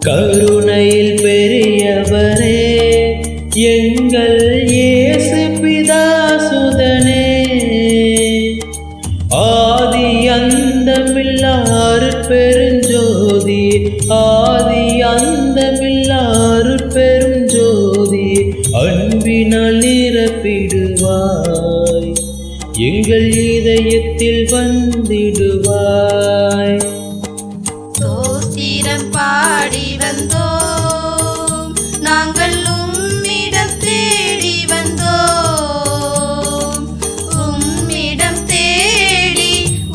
கருணையில் பெரியவரே எங்கள் இயேசு பிதாசுதனே, ஆதி அந்தமில்லாறு பெருஞ்சோதி, ஆதி அந்தமில்லாறு பெருஞ்சோதி, அன்பினால் நிரப்பிடுவாய், எங்கள் இதயத்தில் வந்திடுவாய். ஸ்தோத்திரம் பாடி வந்தோம், நாங்கள் உம்மிடம் தேடி வந்தோம், உம்மிடம் தேடி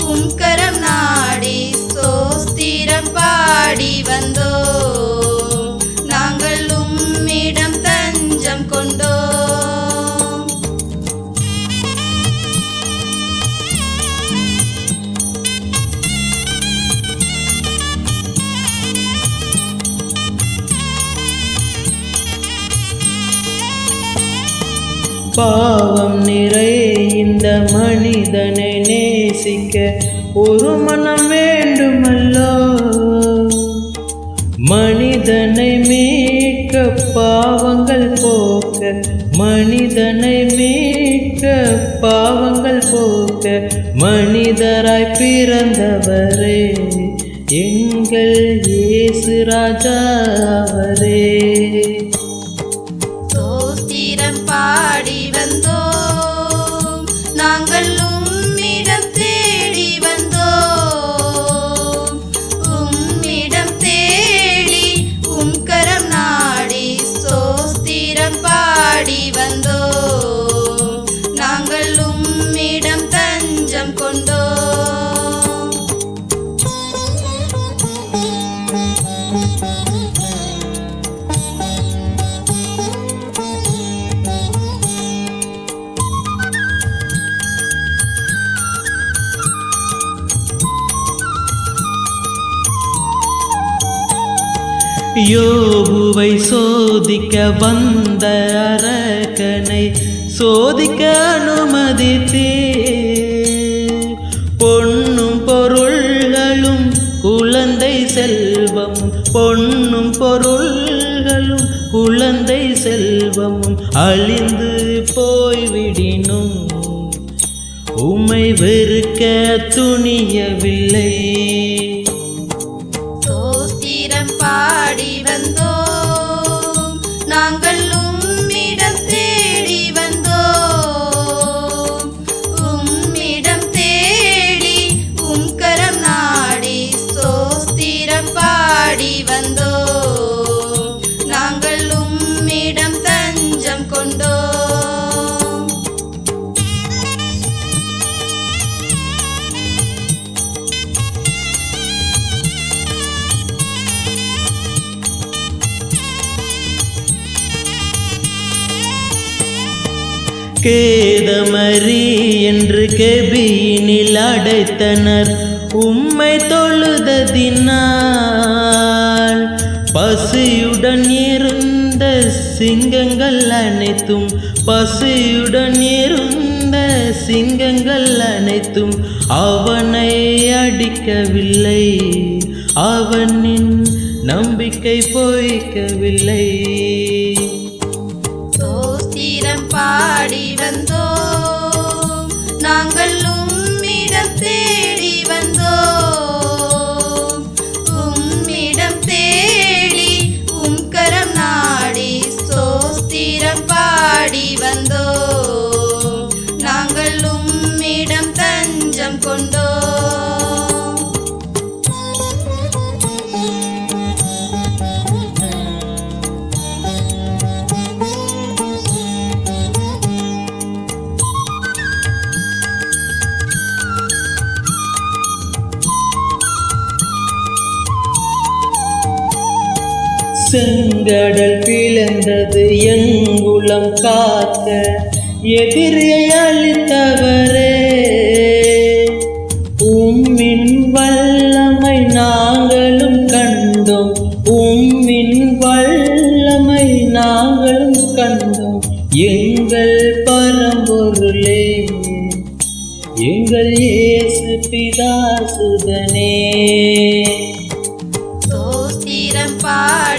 உம் கரம் நாடி ஸ்தோத்திரம் பாடி வந்தோம், நாங்கள் உம்மிடம் தஞ்சம் கொண்டோம். பாவம் நிறை இந்த மனிதனை நேசிக்க ஒரு மனம் வேண்டுமல்லோ, மனிதனை மீட்க பாவங்கள் போக்க, மனிதனை மீட்க பாவங்கள் போக்க, மனிதராய் பிறந்தவரே எங்கள் இயேசு ராஜா அவரே. பாடி வந்தோம், நாங்கள் உம்மிடம் தேடி வந்தோம், உம்மிடம் தேடி உம் கரம் நாடி ஸ்தோத்திரம் பாடி வந்தோம், நாங்கள் உம்மிடம் தஞ்சம் கொண்டோம். யோபுவை சோதிக்க வந்த அரக்கனை சோதிக்க அனுமதித்தே, பொன்னும் பொருள்களும் குழந்தை செல்வமும், பொன்னும் பொருள்களும் குழந்தை செல்வமும் அழிந்து போய்விடினும் உம்மை வெறுக்க துணியவில்லை. பாடி வந்தோம், நாங்கள் உம்மிடம் தேடி வந்தோம், உம்மிடம் தேடி உம் கரம் நாடி ஸ்தோத்திரம் பாடி வந்தோம், நாங்கள் உம்மிடம் தஞ்சம் கொண்டோம். கேதமரி என்று கெபியினில் அடைத்தனர் உம்மை தொழுததினால், பசியுடன் இருந்த சிங்கங்கள் அனைத்தும், பசியுடன் இருந்த சிங்கங்கள் அனைத்தும் அவனை அடிக்கவில்லை, அவனின் நம்பிக்கை பொய்க்கவில்லை. பாடி வந்தோம், நாங்கள் உம்மிடம் தேடி வந்தோம், உம்மிடம் தேடி உம் கரம் நாடி ஸ்தோத்திரம் பாடி வந்தோம், நாங்கள் உம்மிடம் தஞ்சம் கொண்டோம். செங்கடல் பிளந்தது எங்குளம் காக்க எதிரியை அளித்தவரே, உம்மின் வல்லமை நாங்களும் கண்டோம், உம்மின் வல்லமை நாங்களும் கண்டோம், எங்கள் பரம்பொருளே எங்கள் இயேசு பிதாசுதனே. ஸ்தோத்திரம் பாடி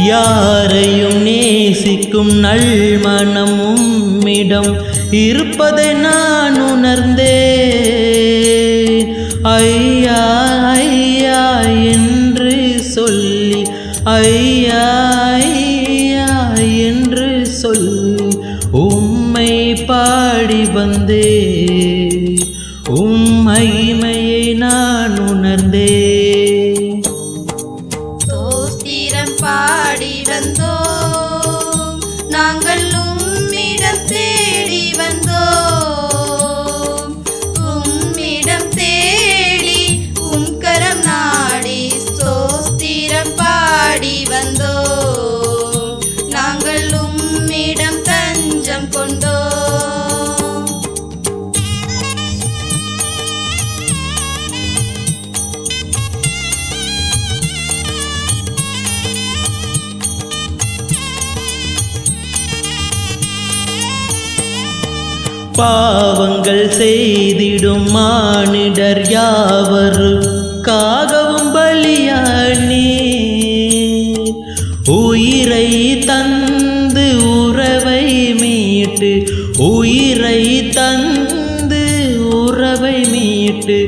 யாரையும் நேசிக்கும் நல்மனம் உம்மிடம் இருப்பதை நான் உணர்ந்தேன். ஐயா ஐயா என்று சொல்லி, ஐயா ஐயா என்று சொல்லி உம்மை பாடி வந்தே, உம் மகிமையை நான் உணர்ந்தே. ஸ்தோத்திரம் பாடி வந்தோம், நாங்கள் உம்மிடம் தேடி வந்தோம். உம்மிடம் தேடி உம் கரம் நாடி ஸ்தோத்திரம் பாடி வந்தோம். நாங்கள் உம்மிடம் தஞ்சம் கொண்டோம். பாவங்கள் செய்திடும் மானிடர் யாவருக்காகவும் பலியானே, உயிரை தந்து உறவை மீட்டு, உயிரை தந்து உறவை மீட்டு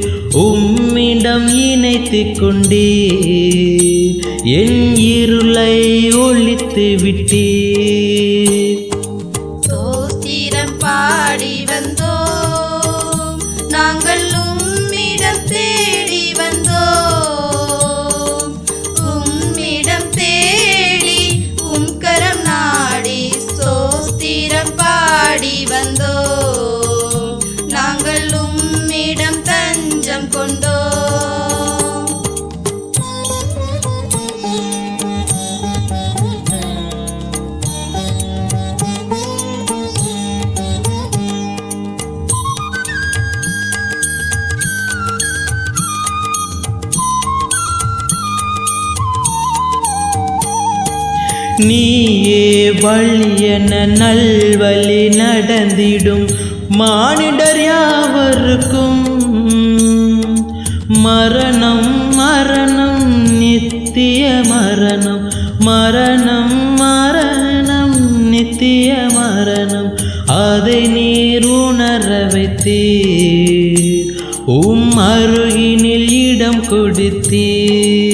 உம்மிடம் இணைத்து கொண்டே, என் இருளை ஒழித்து விட்டே. ஸ்தோத்திரம் பாடி வந்தோம், நாங்கள் உம்மிடம் தேடி வந்தோம். உம்மிடம் தேடி உம் கரம் நாடி ஸ்தோத்திரம் பாடி வந்தோம். நாங்கள் உம்மிடம் தஞ்சம் கொண்டோம். நீயே வழியென நல்வழி நடந்திடும் மானிடர் யாவருக்கும், மரணம் மரணம் நித்திய மரணம், மரணம் மரணம் நித்திய மரணம், அதை நீர் உணர வைத்தீர், உம் அருகினில் இடம் கொடுத்தீர்.